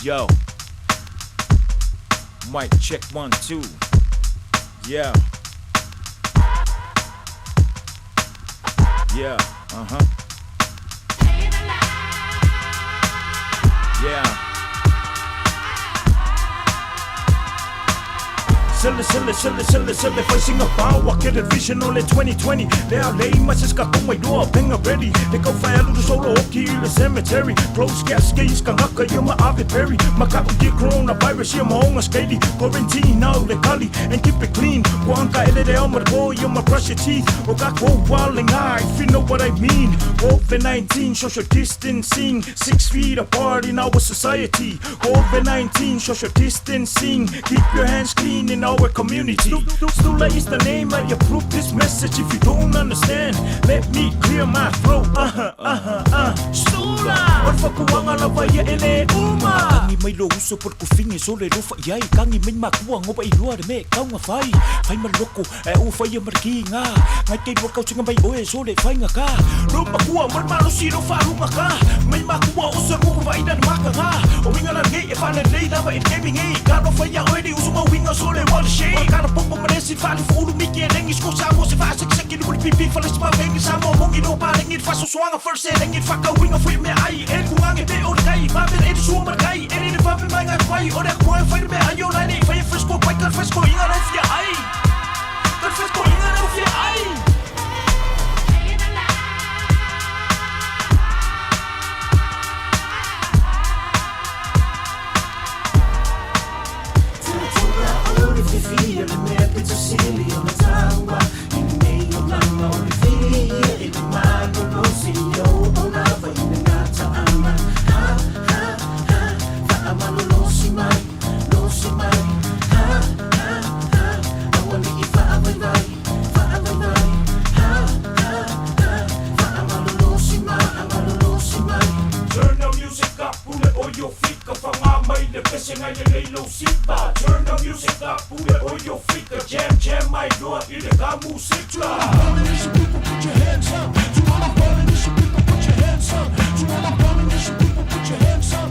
Yo, mic check 1 2. Yeah. Yeah. Yeah. Sælge for Singapore og get it vision only 2020. Det er lame, man skal komme i nord, penge ready. Det går for alle, du solo op i hele cemetery. Close gas, ski, skal hakke, jo med Arvid Perry. Man kan give coronavirus, jo med unge skali. Quarantine, now the kali, and keep it clean. Guanka, alle det om at gå, jo med brush your teeth. Og got go wilding high, if you know what I mean. COVID-19, social distancing. 6 feet apart in our society. COVID-19, social distancing. Keep your hands clean in our community. Stula is the name, I approve this message. If you don't understand, let me clear my throat. Stula What fuck kuang ala vaya ele uma Kangi may lo uso por kufingi sole lo fa yai Kangi may makuang ngoba ilua de me kau nga fai Fai maloko e u fai marki nga Ngai kei mo kau singa may oe sole fai nga ka Lo makua mal malo si lo fa runga ka May makua uso mo vai dan maka nga O winga na gay e fa na lei lava in gaming e Ka no fai ya oe di uso ma winga sole wal shade Ka no popo manesi fa li fulu miki e nengi sko sa mo se fa sek ni pipi fa les ma vengi sa mo mongi no pa lengi fa so swanga first e lengi fa ka winga fui me ai e kuange te o kai ma be e so ma kai e ni fa be mai nga fai o de ko fai me ayo la ni fai fresco pai ka fresco inga no fia ai ka fresco inga no fia ai Feel the map, it's a silly on the tower. In the name of Lama, only feel in the mind of no CEO. Oh, lava in the Nata Ama. Ha, ha, ha. Faama no si mai, no si mai. Ha, ha, ha. I want to eat Faama nai, Faama nai. Ha, ha, ha. Faama no si mai, Faama no si mai. Turn the music up, pull it on your feet. Faama mai le pese ngai le leilo sipa. Turn the music up, pull it on your feet. Jam, my door, in the car music. To all my Polynesian people, put your hands up. To all my Polynesian people, put your hands up. To all my Polynesian people, put your hands up.